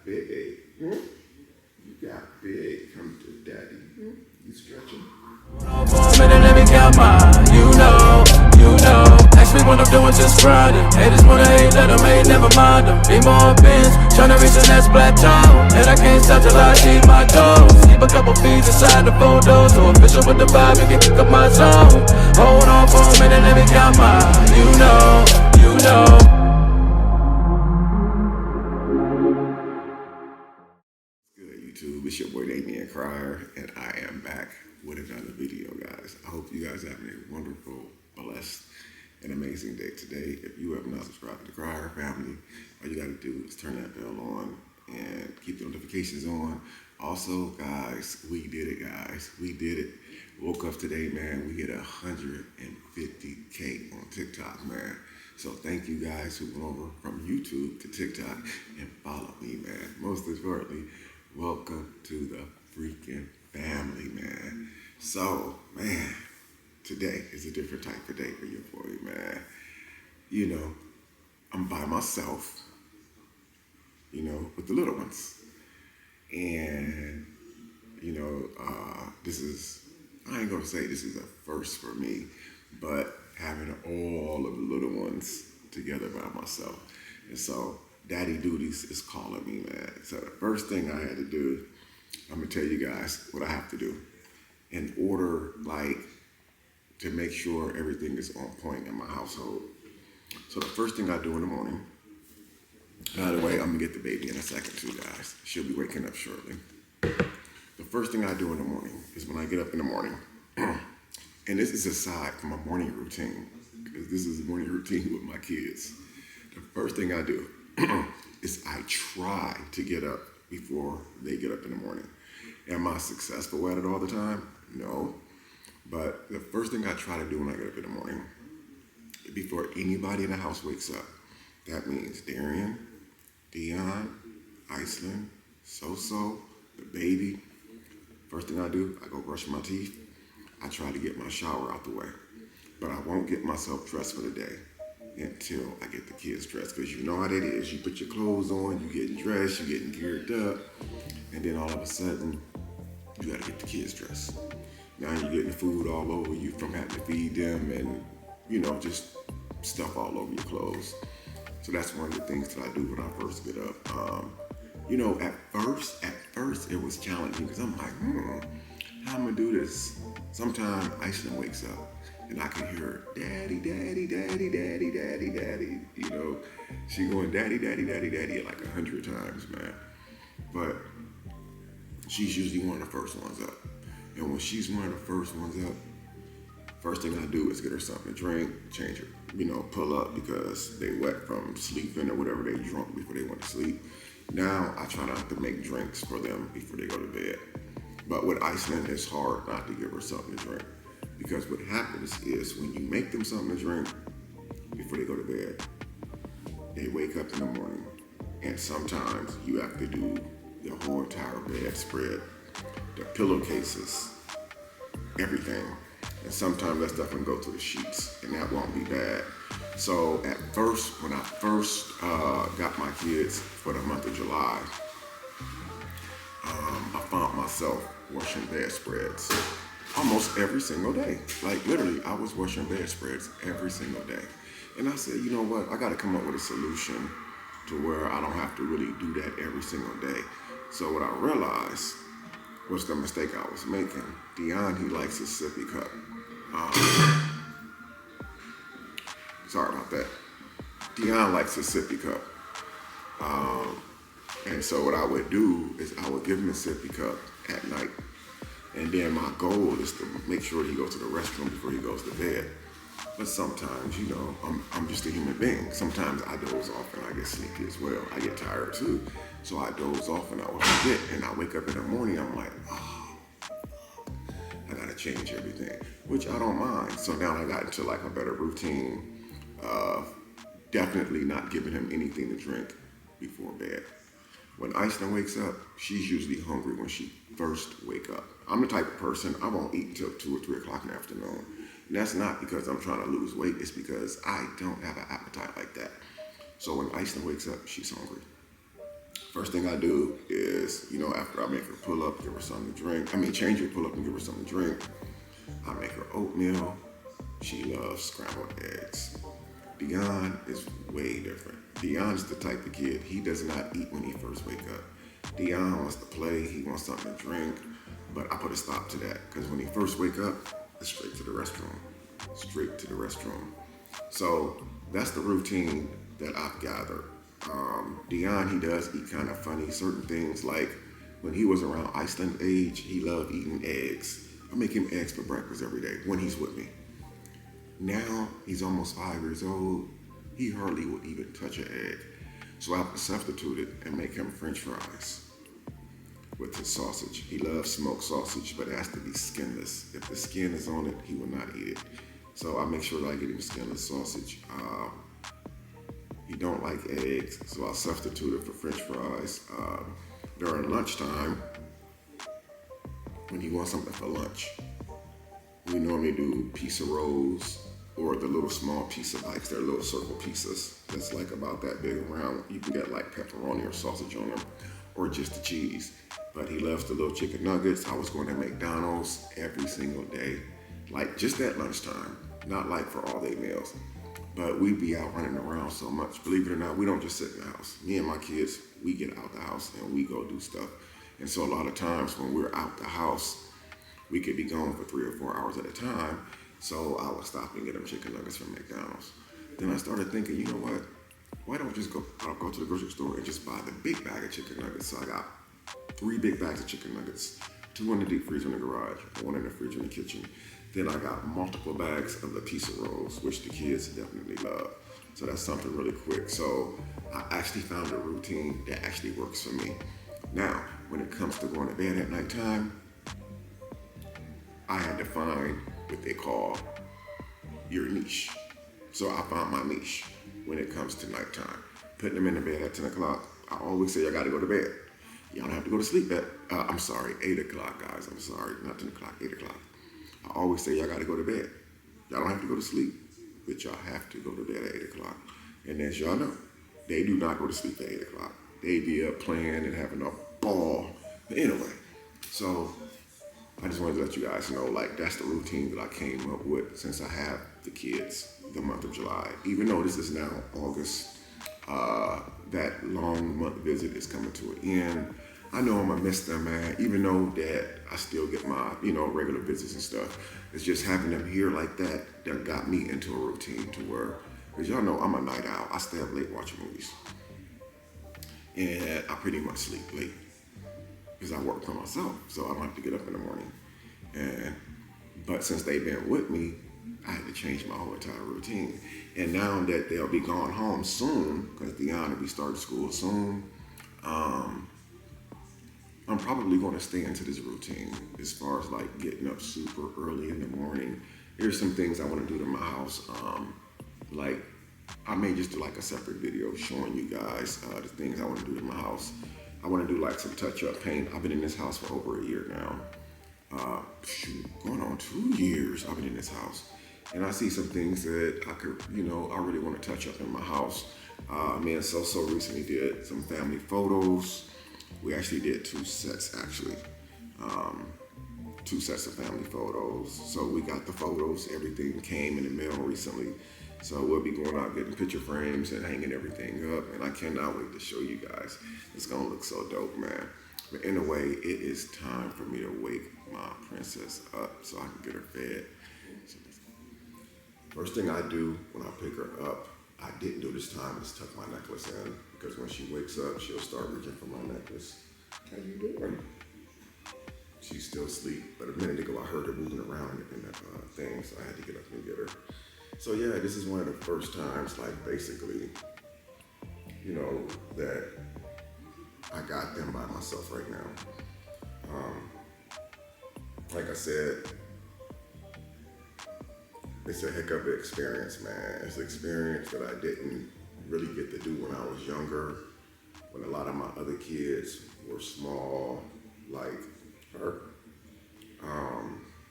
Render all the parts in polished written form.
big. You got big. Come to daddy. You stretching. Let me count mine. You know. Ask me what I'm doing, just grinding. Haters wanna hate, let them hate, never mind them. Be more bins, tryna reach the next plateau. And I can't stop till I see my toes. Keep a couple feet inside the photos. So official with the vibe and can kick up my zone. Hold on for a minute, let me count mine. You know. Good YouTube, it's your boy Damien Crier, and I am back with another video, guys. I hope you guys are having a wonderful, blessed, and amazing day today. If you have not subscribed to the Crier family, all you gotta do is turn that bell on and keep the notifications on. Also, guys, we did it, guys. We did it. Woke up today, man. We hit 150K on TikTok, man. So thank you guys who went over from YouTube to TikTok and followed me, man. Most importantly, welcome to the freaking family, man. So, man, today is a different type of day for your boy, man. You know, I'm by myself, you know, with the little ones. And, you know, I ain't gonna say this is a first for me, but having all of the little ones together by myself. And so daddy duties is calling me, man. So the first thing I had to do, I'm gonna tell you guys what I have to do in order, like, to make sure everything is on point in my household. So the first thing I do in the morning, by the way, I'm gonna get the baby in a second too, guys. She'll be waking up shortly. The first thing I do in the morning is when I get up in the morning, and this is aside from my morning routine, because this is a morning routine with my kids. The first thing I do is I try to get up before they get up in the morning. Am I successful at it all the time? No. But the first thing I try to do when I get up in the morning, before anybody in the house wakes up, that means Darian, Dion, Iceland, So-So, the baby. First thing I do, I go brush my teeth. I try to get my shower out the way. But I won't get myself dressed for the day until I get the kids dressed. Because you know how that is. You put your clothes on, you getting dressed, you getting geared up, and then all of a sudden, you gotta get the kids dressed. Now you're getting food all over you from having to feed them and, you know, just stuff all over your clothes. So that's one of the things that I do when I first get up. You know, at first it was challenging because I'm like, how am I gonna do this? Sometimes Iceland wakes up and I can hear her, daddy, daddy, daddy, daddy, daddy, daddy. You know, she going daddy, daddy, daddy, daddy like 100 times, man. But she's usually one of the first ones up. And when she's one of the first ones up, first thing I do is get her something to drink, change her, you know, pull up because they wet from sleeping or whatever, they drunk before they went to sleep. Now I try not to make drinks for them before they go to bed. But with Iceland, it's hard not to give her something to drink. Because what happens is when you make them something to drink before they go to bed, they wake up in the morning and sometimes you have to do the whole entire bedspread, the pillowcases, everything. And sometimes that stuff can go to the sheets and that won't be bad. So at first, when I first got my kids for the month of July, I found myself washing bedspreads almost every single day. Like literally, I was washing bedspreads every single day. And I said, you know what? I got to come up with a solution to where I don't have to really do that every single day. So what I realized was the mistake I was making. Dion, he likes his sippy cup. Sorry about that. Dion likes his sippy cup. And so what I would do is I would give him a sippy cup at night. And then my goal is to make sure he goes to the restroom before he goes to bed. But sometimes, you know, I'm just a human being. Sometimes I doze off and I get sleepy as well. I get tired too. So I doze off and I would forget. And I wake up in the morning, I'm like, I gotta change everything, which I don't mind. So now I got into like a better routine of definitely not giving him anything to drink before bed. When Iceland wakes up, she's usually hungry when she first wake up. I'm the type of person, I won't eat until 2 or 3 o'clock in the afternoon. And that's not because I'm trying to lose weight, it's because I don't have an appetite like that. So when Iceland wakes up, she's hungry. First thing I do is, after I make her pull up, give her something to drink. Change her pull up and give her something to drink. I make her oatmeal. She loves scrambled eggs. Dion is way different. Dion's the type of kid, he does not eat when he first wake up. Dion wants to play, he wants something to drink, but I put a stop to that because when he first wake up, it's straight to the restroom. Straight to the restroom. So that's the routine that I've gathered. Dion, he does eat kind of funny. Certain things like when he was around Iceland age, he loved eating eggs. I make him eggs for breakfast every day when he's with me. Now he's almost 5 years old. He hardly would even touch an egg. So I have to substitute it and make him French fries with his sausage. He loves smoked sausage, but it has to be skinless. If the skin is on it, he will not eat it. So I make sure that I get him skinless sausage. He don't like eggs, so I'll substitute it for French fries. During lunchtime, when he wants something for lunch, we normally do pizza rolls or the little small pizza bites. They're little circle pizzas that's like about that big around. You can get like pepperoni or sausage on them or just the cheese. But he loves the little chicken nuggets. I was going to McDonald's every single day, like just at lunchtime, not like for all day meals. But we'd be out running around so much. Believe it or not, we don't just sit in the house. Me and my kids, we get out the house and we go do stuff. And so a lot of times when we're out the house, we could be gone for 3 or 4 hours at a time. So I would stop and get them chicken nuggets from McDonald's. Then I started thinking, you know what? Why don't I'll go to the grocery store and just buy the big bag of chicken nuggets. So I got 3 big bags of chicken nuggets, 2 in the deep freezer in the garage, 1 in the fridge in the kitchen. Then I got multiple bags of the pizza rolls, which the kids definitely love. So that's something really quick. So I actually found a routine that actually works for me. Now, when it comes to going to bed at nighttime, I had to find what they call your niche. So I found my niche when it comes to nighttime. Putting them in the bed at 10 o'clock, I always say I gotta go to bed. Y'all don't have to go to sleep at, 8 o'clock, guys. I'm sorry, not 10 o'clock, 8 o'clock. I always say y'all gotta go to bed. Y'all don't have to go to sleep, but y'all have to go to bed at 8 o'clock. And as y'all know, they do not go to sleep at 8 o'clock. They be up playing and having a ball. But anyway, so I just wanted to let you guys know, like, that's the routine that I came up with since I have the kids the month of July. Even though this is now August, that long month visit is coming to an end. I know I'm gonna miss them, man, even though that I still get my, regular visits and stuff. It's just having them here like that got me into a routine to where, because y'all know I'm a night owl. I stay up late watching movies. And I pretty much sleep late because I work for myself, so I don't have to get up in the morning. But since they've been with me, I had to change my whole entire routine. And now that they'll be going home soon, because Dion will be starting school soon, I'm probably going to stay into this routine as far as like getting up super early in the morning. Here's some things I want to do to my house. Like I may just do like a separate video showing you guys the things I want to do to my house. I want to do like some touch-up paint. I've been in this house for over a year now. Going on 2 years I've been in this house. And I see some things that I could, I really want to touch up in my house. Me and So recently did some family photos. We actually did 2 sets, actually. 2 sets of family photos. So we got the photos, everything came in the mail recently. So we'll be going out getting picture frames and hanging everything up. And I cannot wait to show you guys. It's gonna look so dope, man. But anyway, it is time for me to wake my princess up so I can get her fed. So, first thing I do when I pick her up, I didn't do this time, is tuck my necklace in, because when she wakes up, she'll start reaching for my necklace. How you doing? She's still asleep, but a minute ago I heard her moving around in that thing, so I had to get up and get her. So yeah, this is one of the first times, like basically, that I got them by myself right now. Like I said, it's a heck of an experience, man. It's an experience that I didn't really get to do when I was younger, when a lot of my other kids were small, like her,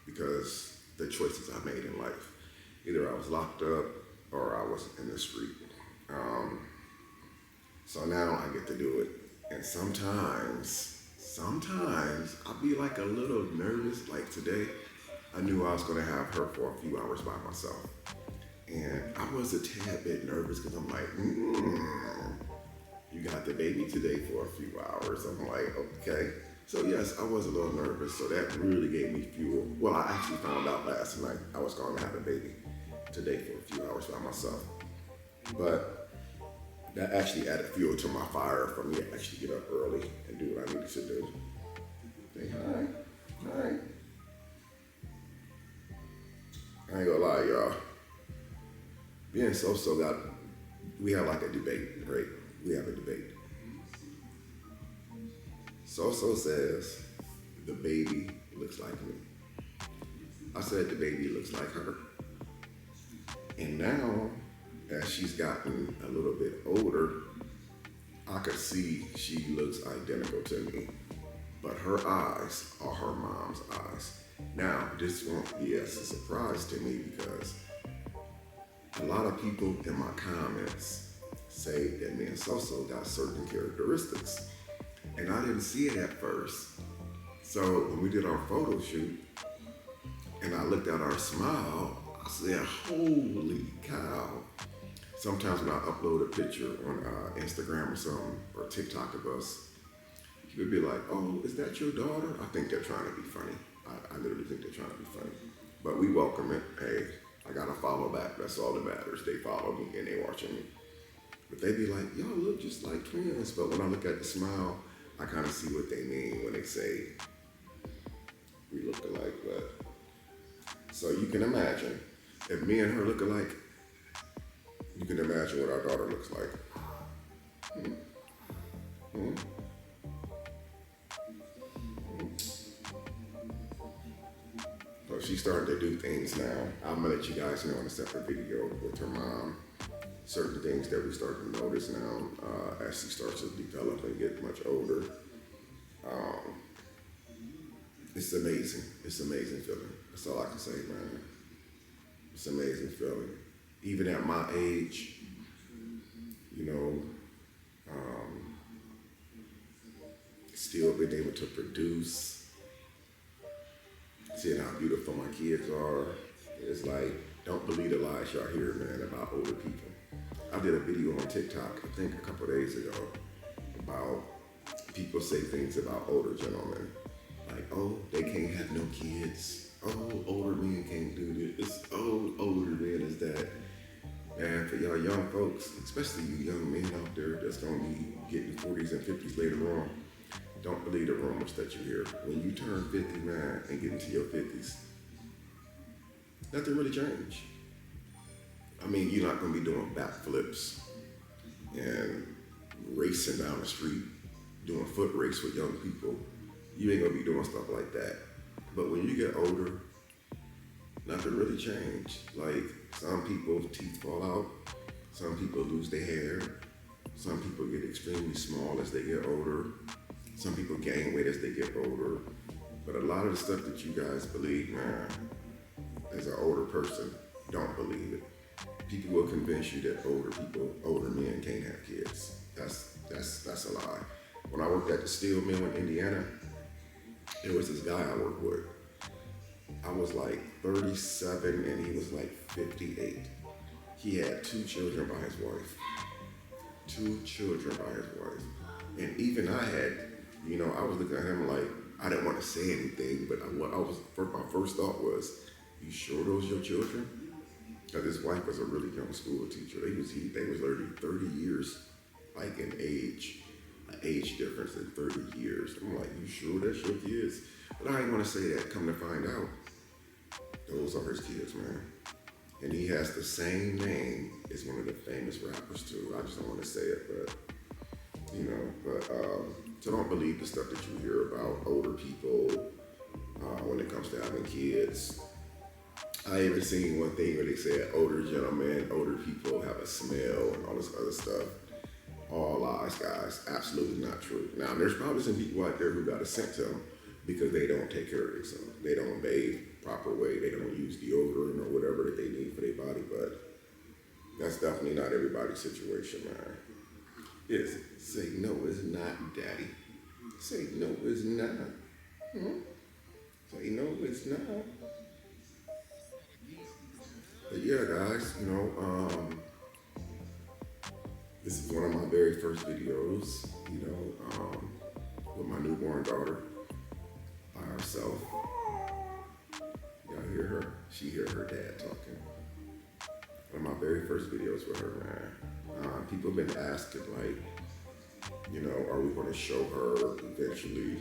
because the choices I made in life. Either I was locked up or I was in the street. So now I get to do it And sometimes I'll be like a little nervous. Like today, I knew I was gonna have her for a few hours by myself. And I was a tad bit nervous because I'm like, you got the baby today for a few hours. I'm like, okay. So yes, I was a little nervous. So that really gave me fuel. Well, I actually found out last night I was going to have a baby today for a few hours by myself. But that actually added fuel to my fire for me to actually get up early and do what I needed to do. Say hi. Hi. I ain't gonna lie, y'all. Me and So we have like a debate, right? We have a debate. So says the baby looks like me. I said the baby looks like her. And now, as she's gotten a little bit older, I could see she looks identical to me. But her eyes are her mom's eyes. Now, this won't be as a surprise to me because a lot of people in my comments say that me and So got certain characteristics. And I didn't see it at first. So when we did our photo shoot and I looked at our smile, I said, holy cow. Sometimes when I upload a picture on Instagram or something, or TikTok of us, people be like, oh, is that your daughter? I think they're trying to be funny. I literally think they're trying to be funny. But we welcome it. Hey, I got to follow back. That's all that matters. They follow me and they watching me. But they be like, y'all look just like twins. But when I look at the smile, I kind of see what they mean when they say we look alike. But so you can imagine, if me and her look alike, you can imagine what our daughter looks like. So she's starting to do things now. I'm gonna let you guys know in a separate video with her mom. Certain things that we start to notice now as she starts to develop and get much older. It's amazing. It's an amazing feeling. That's all I can say, man. It's an amazing feeling. Even at my age, you know, still being able to produce, seeing how beautiful my kids are. It's like, don't believe the lies y'all hear, man, about older people. I did a video on TikTok, I think a couple of days ago, about people say things about older gentlemen. Like, oh, they can't have no kids. Oh, older men can't do this. Oh, older men is that. And for y'all young folks, especially you young men out there that's gonna be getting 40s and 50s later on, don't believe the rumors that you hear. When you turn 50, man, and get into your 50s, nothing really changed. I mean, you're not gonna be doing backflips and racing down the street, doing foot race with young people. You ain't gonna be doing stuff like that. But when you get older, nothing really changed. Like, some people, teeth fall out. Some people lose their hair. Some people get extremely small as they get older. Some people gain weight as they get older. But a lot of the stuff that you guys believe, man, as an older person, don't believe it. People will convince you that older men can't have kids. That's a lie. When I worked at the steel mill in Indiana, there was this guy I worked with. I was like 37 and he was like 58. He had 2 children by his wife. 2 children by his wife. And even I had, you know, I was looking at him like, I didn't want to say anything, but my first thought was, you sure those your children? Because his wife was a really young school teacher. They was 30 years, like in age, an age difference in 30 years. I'm like, you sure that's your kids? But I didn't want to say that. Come to find out, those are his kids, man. And he has the same name as one of the famous rappers too. I just don't want to say it, but you know. So don't believe the stuff that you hear about older people when it comes to having kids. I even seen one thing where they said older gentlemen, older people have a smell and all this other stuff. All lies, guys. Absolutely not true. Now, there's probably some people out there who got a scent to them because they don't take care of themselves. They don't bathe proper way. They don't use deodorant or whatever that they need for their body. But that's definitely not everybody's situation, man. Is it? Say no, it's not, Daddy. Say no, it's not. Hmm? Say no, it's not. But yeah, guys, this is one of my very first videos, with my newborn daughter by herself. Y'all hear her? She hear her dad talking. One of my very first videos with her, man. People have been asking, like, are we going to show her eventually?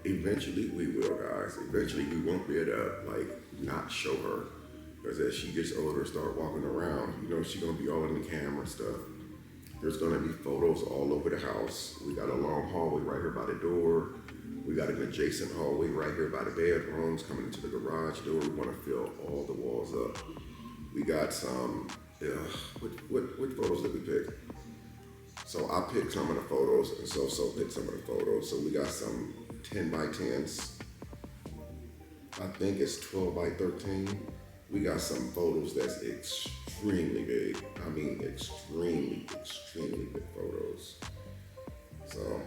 Eventually we will, guys. Eventually we won't be able to, not show her. Because as she gets older and start walking around, she's going to be all in the camera and stuff. There's going to be photos all over the house. We got a long hallway right here by the door. We got an adjacent hallway right here by the bedrooms coming into the garage door. We want to fill all the walls up. We got some, what photos did we pick? So I picked some of the photos and So picked some of the photos. So we got some 10 by 10s. I think it's 12 by 13. We got some photos that's extremely big. I mean, extremely big photos. So,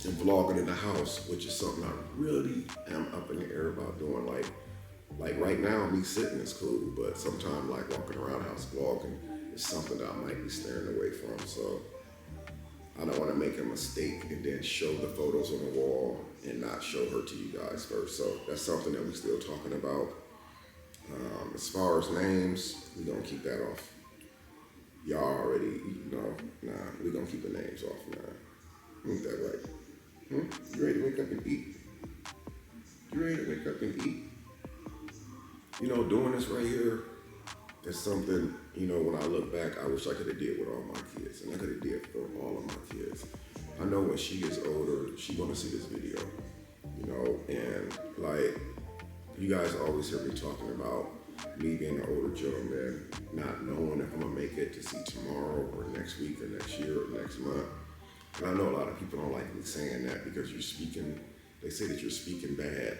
and vlogging in the house, which is something I really am up in the air about doing. Like right now, me sitting is cool, but sometimes walking around the house vlogging is something that I might be staring away from. So I don't want to make a mistake and then show the photos on the wall and not show her to you guys first. So that's something that we're still talking about. As far as names, we're going to keep that off. Y'all already, we're going to keep the names off, man. Ain't that right? You ready to wake up and eat? You ready to wake up and eat? Doing this right here is something, when I look back, I wish I could have did with all my kids. And I could have did for all of my kids. I know when she gets older, she's going to see this video. And you guys always hear me talking about me being an older gentleman, not knowing if I'm going to make it to see tomorrow or next week or next year or next month. And I know a lot of people don't like me saying that because they say that you're speaking bad,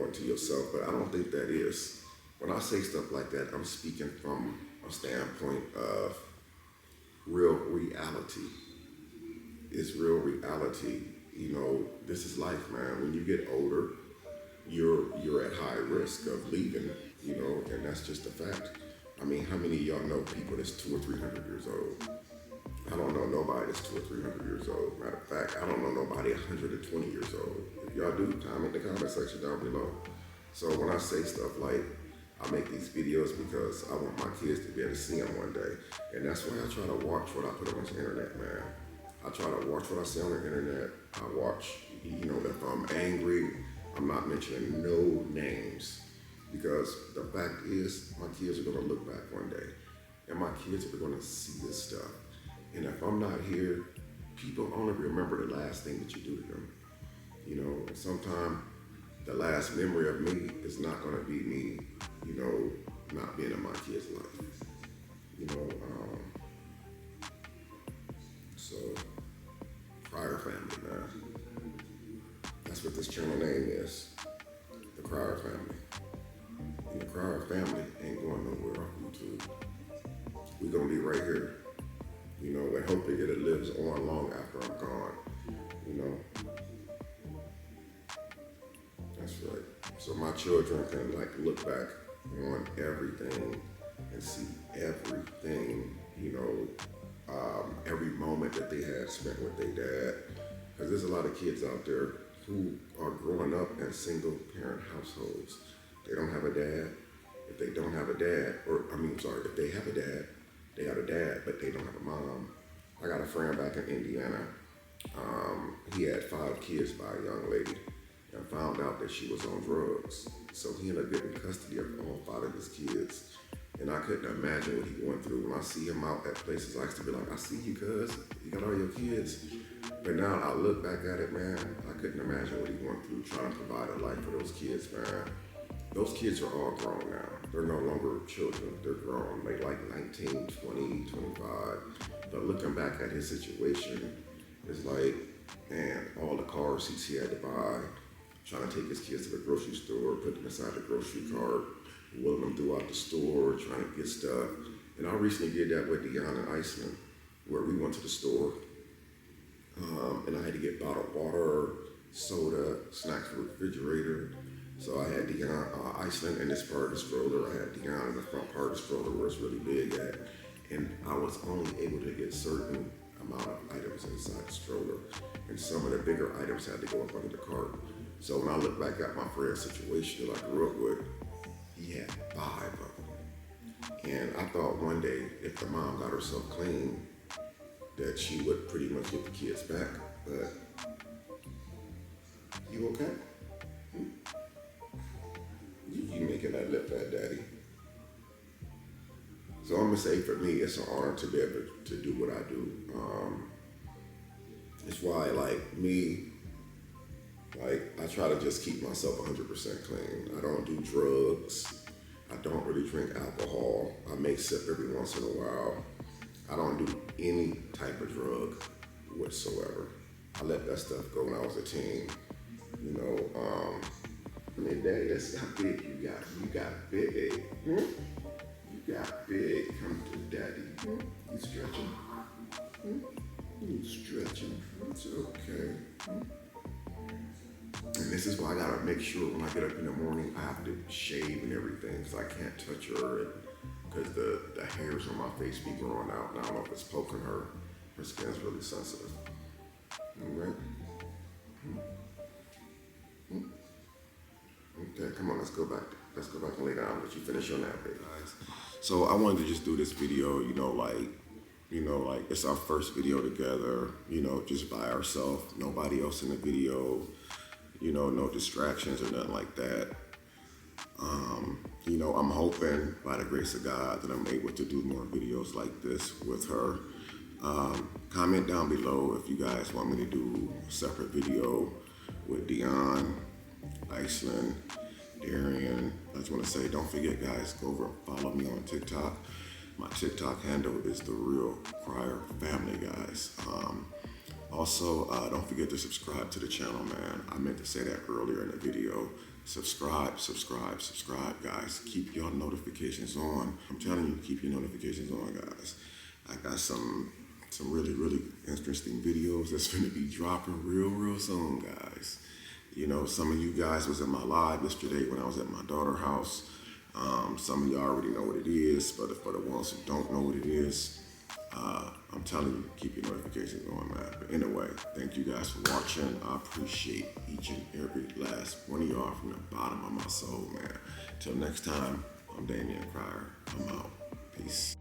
onto yourself, but I don't think that is. When I say stuff like that, I'm speaking from a standpoint of real reality. It's real reality. This is life, man. When you get older, you're at high risk of leaving, and that's just a fact. I mean, how many of y'all know people that's 200 or 300 years old? I don't know nobody that's 200 or 300 years old. Matter of fact, I don't know nobody 120 years old. If y'all do, comment in the comment section down below. So when I say stuff like, I make these videos because I want my kids to be able to see them one day. And that's why I try to watch what I put on the internet, man. I try to watch what I say on the internet. I watch, if I'm angry, I'm not mentioning no names. Because the fact is, my kids are going to look back one day. And my kids are going to see this stuff. And if I'm not here, people only remember the last thing that you do to them. And sometimes the last memory of me is not going to be me, not being in my kid's life. So, Crier Family, man. That's what this channel name is. The Crier Family. And the Crier Family ain't going nowhere off YouTube. We're going to be right here. And hopefully it lives on long after I'm gone, That's right. So my children can look back on everything and see everything, every moment that they had spent with their dad. Because there's a lot of kids out there who are growing up in single parent households. They don't have a dad. If they don't have a dad, if they have a dad, they got a dad, but they don't have a mom. I got a friend back in Indiana. He had 5 kids by a young lady and found out that she was on drugs. So he ended up getting custody of all 5 of his kids. And I couldn't imagine what he went through. When I see him out at places, I used to be like, I see you, cuz. You got all your kids. But now I look back at it, man, I couldn't imagine what he went through trying to provide a life for those kids, man. Those kids are all grown now. They're no longer children. They're grown. They 19, 20, 25. But looking back at his situation, it's man, all the car seats he had to buy, trying to take his kids to the grocery store, put them inside the grocery cart, wheeling them throughout the store, trying to get stuff. And I recently did that with Dion in Iceland, where we went to the store, and I had to get bottled water, soda, snacks for the refrigerator. So I had Dion Iceland in this part of the stroller. I had Dion in the front part of the stroller where it's really big at. And I was only able to get certain amount of items inside the stroller. And some of the bigger items had to go up under the cart. So when I look back at my friend's situation that I grew up with, he had 5 of them. And I thought one day, if the mom got herself clean, that she would pretty much get the kids back. But you okay? You making that lip fat, daddy. So I'm gonna say, for me, it's an honor to be able to do what I do. It's why, like me, like I try to just keep myself 100% clean. I don't do drugs. I don't really drink alcohol. I may sip every once in a while. I don't do any type of drug whatsoever. I let that stuff go when I was a teen. You know, I mean, Daddy, that's how big you got. You got big. You got big. Come to Daddy. You stretching? You stretching? It's okay. And this is why I gotta make sure when I get up in the morning, I have to shave and everything, because I can't touch her, because the hairs on my face be growing out. And I don't know if it's poking her. Her skin's really sensitive. All right? Okay, come on, let's go back. Let's go back and lay down. Let you finish your nap, baby. Guys. So I wanted to just do this video, like it's our first video together, just by ourselves, nobody else in the video, no distractions or nothing like that. I'm hoping by the grace of God that I'm able to do more videos like this with her. Comment down below if you guys want me to do a separate video with Dion, Iceland, Darian. I just want to say, don't forget, guys, go over and follow me on TikTok. My TikTok handle is The Real Crier Family, guys. Also, don't forget to subscribe to the channel, man. I meant to say that earlier in the video. Subscribe, guys. Keep your notifications on. I'm telling you, keep your notifications on, guys. I got some really, really interesting videos that's going to be dropping real soon, guys. Some of you guys was in my live yesterday when I was at my daughter's house. Some of you already know what it is, but for the ones who don't know what it is, I'm telling you, keep your notifications on, man. But anyway, thank you guys for watching. I appreciate each and every last one of y'all from the bottom of my soul, man. Till next time, I'm Damian Crier. I'm out. Peace.